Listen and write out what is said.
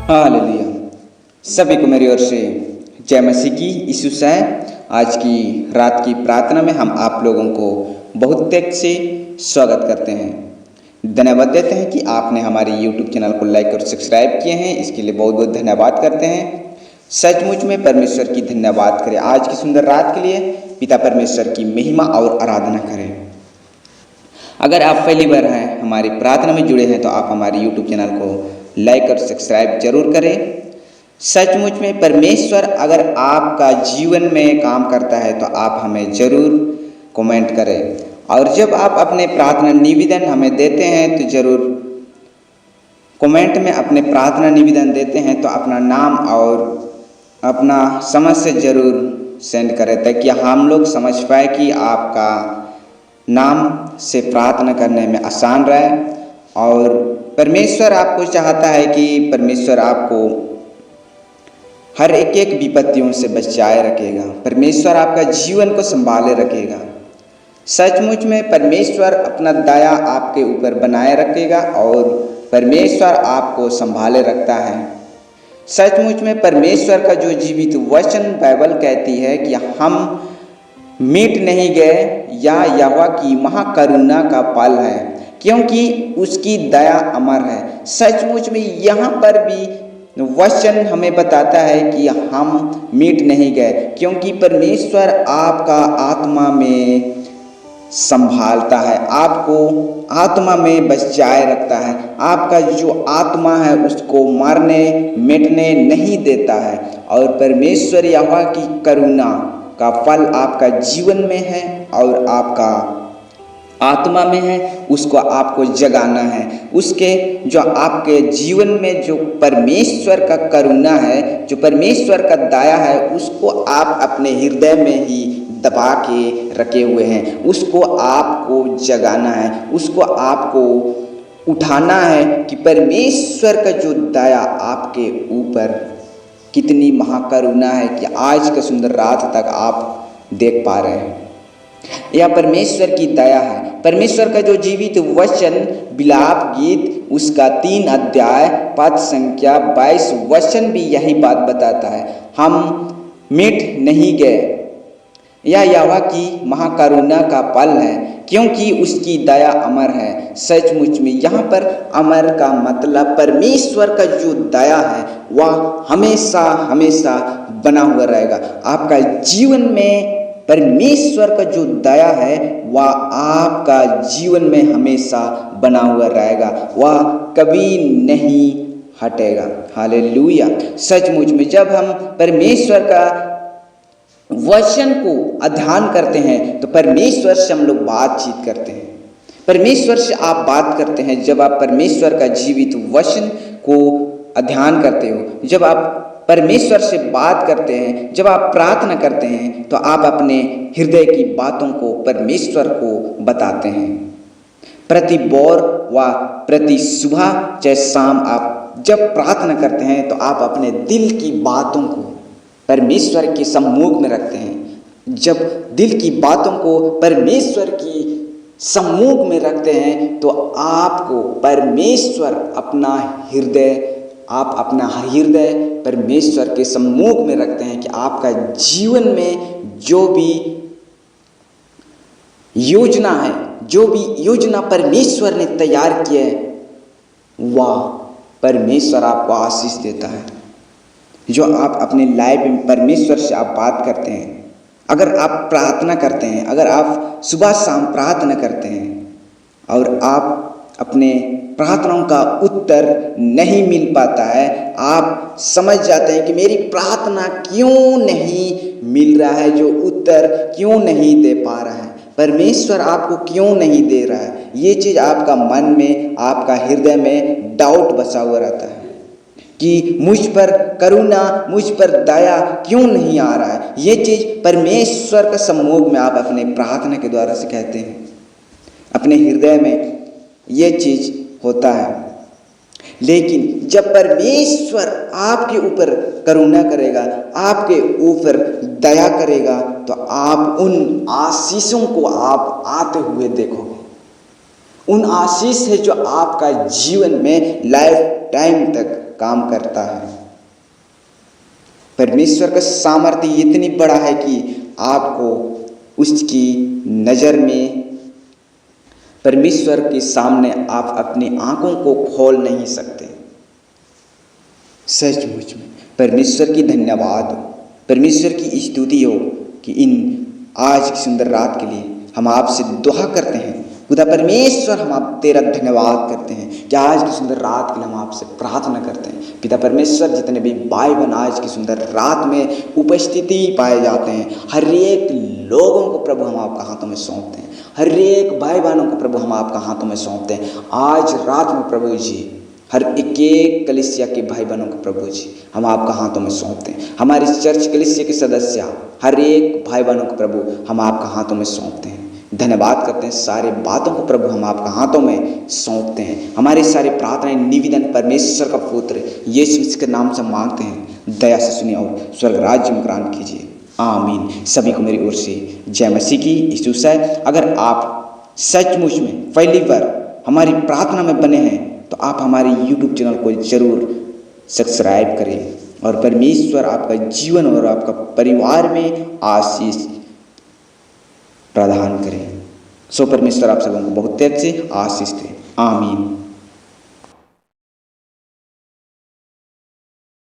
Hallelujah. सभी को मेरी ओर से जय मसीह की यीशु से। आज की रात की प्रार्थना में हम आप लोगों को बहुत त्याग से स्वागत करते हैं। धन्यवाद देते हैं कि आपने हमारे YouTube चैनल को लाइक और सब्सक्राइब किए हैं। इसके लिए बहुत बहुत धन्यवाद करते हैं। सचमुच में परमेश्वर की धन्यवाद करें। आज की सुंदर रात के लिए पिता परमेश्वर की महिमा और आराधना करें। अगर आप पहली बार हैं हमारी प्रार्थना में जुड़े हैं तो आप हमारे YouTube चैनल को लाइक और सब्सक्राइब जरूर करें। सचमुच में परमेश्वर अगर आपका जीवन में काम करता है तो आप हमें जरूर कमेंट करें, और जब आप अपने प्रार्थना निवेदन हमें देते हैं तो जरूर कमेंट में अपने प्रार्थना निवेदन देते हैं तो अपना नाम और अपना समस्या जरूर सेंड करें, ताकि हम लोग समझ पाए कि आपका नाम से प्रार्थना करने में आसान रहे। और परमेश्वर आपको चाहता है कि परमेश्वर आपको हर एक विपत्तियों से बचाए रखेगा। परमेश्वर आपका जीवन को संभाले रखेगा। सचमुच में परमेश्वर अपना दया आपके ऊपर बनाए रखेगा और परमेश्वर आपको संभाले रखता है। सचमुच में परमेश्वर का जो जीवित वचन बाइबल कहती है कि हम मिट नहीं गए, या यहोवा की महाकरुणा का फल है, क्योंकि उसकी दया अमर है। सचमुच में यहाँ पर भी वचन हमें बताता है कि हम मिट नहीं गए, क्योंकि परमेश्वर आपका आत्मा में संभालता है, आपको आत्मा में बचाए रखता है। आपका जो आत्मा है उसको मरने मिटने नहीं देता है। और परमेश्वर यहोवा की करुणा का फल आपका जीवन में है और आपका आत्मा में है, उसको आपको जगाना है। उसके जो आपके जीवन में जो परमेश्वर का करुणा है, जो परमेश्वर का दया है, उसको आप अपने हृदय में ही दबा के रखे हुए हैं। उसको आपको जगाना है, उसको आपको उठाना है कि परमेश्वर का जो दया आपके ऊपर कितनी महाकरुणा है कि आज का सुंदर रात तक आप देख पा रहे हैं। यह परमेश्वर की दया है। परमेश्वर का जो जीवित वचन विलाप गीत उसका 3 अध्याय पद संख्या 22 वचन भी यही बात बताता है, हम मिट नहीं गए। यह यहोवा की महाकरुणा का फल है, क्योंकि उसकी दया अमर है। सचमुच में यहाँ पर अमर का मतलब परमेश्वर का जो दया है वह हमेशा हमेशा बना हुआ रहेगा। आपका जीवन में परमेश्वर का जो दया है वह आपका जीवन में हमेशा बना हुआ रहेगा, वह कभी नहीं हटेगा। हालेलुया। सचमुच में जब हम परमेश्वर का वचन को अध्ययन करते हैं तो परमेश्वर से हम लोग बातचीत करते हैं, परमेश्वर से आप बात करते हैं। जब आप परमेश्वर का जीवित वचन को अध्ययन करते हो, जब आप परमेश्वर से बात करते हैं, जब आप प्रार्थना करते हैं, तो आप अपने हृदय की बातों को परमेश्वर को बताते हैं। प्रति भोर व प्रति सुबह चाहे शाम आप जब प्रार्थना करते हैं तो आप अपने दिल की बातों को परमेश्वर के सम्मुख में रखते हैं। जब दिल की बातों को परमेश्वर की सम्मुख में रखते हैं तो आपको परमेश्वर आप अपना हृदय परमेश्वर के सम्मुख में रखते हैं कि आपका जीवन में जो भी योजना है, जो भी योजना परमेश्वर ने तैयार किया है, वह परमेश्वर आपको आशीष देता है। जो आप अपने लाइफ में परमेश्वर से आप बात करते हैं, अगर आप प्रार्थना करते हैं, अगर आप सुबह शाम प्रार्थना करते हैं और आप अपने प्रार्थनाओं का उत्तर नहीं मिल पाता है, आप समझ जाते हैं कि मेरी प्रार्थना क्यों नहीं मिल रहा है, जो उत्तर क्यों नहीं दे पा रहा है, परमेश्वर आपको क्यों नहीं दे रहा है। ये चीज़ आपका मन में, आपका हृदय में डाउट बसा हुआ रहता है कि मुझ पर करुणा, मुझ पर दया क्यों नहीं आ रहा है। ये चीज़ परमेश्वर के सम्मुख में आप अपने प्रार्थना के द्वारा से कहते हैं। अपने हृदय में ये चीज़ होता है। लेकिन जब परमेश्वर आपके ऊपर करुणा करेगा, आपके ऊपर दया करेगा, तो आप उन आशीषों को आप आते हुए देखोगे। उन आशीष है जो आपका जीवन में लाइफ टाइम तक काम करता है। परमेश्वर का सामर्थ्य इतनी बड़ा है कि आपको उसकी नज़र में, परमेश्वर के सामने आप अपनी आंखों को खोल नहीं सकते। सचमुच में परमेश्वर की धन्यवाद हो, परमेश्वर की स्तुति हो कि इन आज की सुंदर रात के लिए हम आपसे दुआ करते हैं। खुदा परमेश्वर, हम आप तेरा धन्यवाद करते हैं कि आज की सुंदर रात के लिए हम आपसे प्रार्थना करते हैं। पिता परमेश्वर, जितने भी भाई बहन आज की सुंदर रात में उपस्थिति पाए जाते हैं, हर एक लोगों को प्रभु हम आपका हाथों में सौंपते हैं। हर एक भाई बहनों को प्रभु हम आपका हाथों में सौंपते हैं। आज रात में प्रभु जी हर एक कलीसिया के भाई बहनों को प्रभु जी हम आपका हाथों में सौंपते हैं। हमारी चर्च कलीसिया के सदस्य हर एक भाई बहनों को प्रभु हम आपका हाथों में सौंपते हैं। धन्यवाद करते हैं। सारे बातों को प्रभु हम आपका हाथों में सौंपते हैं। हमारी सारी प्रार्थनाएं निवेदन परमेश्वर का पुत्र यीशु मसीह के नाम से मांगते हैं। दया से सुनिए और स्वर्ग राज्य में ग्रहण कीजिए। आमीन। सभी को मेरी ओर से जय मसीह की स्तुति है। अगर आप सचमुच में पहली बार हमारी प्रार्थना में बने हैं तो आप हमारे YouTube चैनल को जरूर सब्सक्राइब करें और परमेश्वर आपका जीवन और आपका परिवार में आशीष प्रदान करें। सो परमेश्वर आप सबों को बहुत तेज से आशीष दे। आमीन।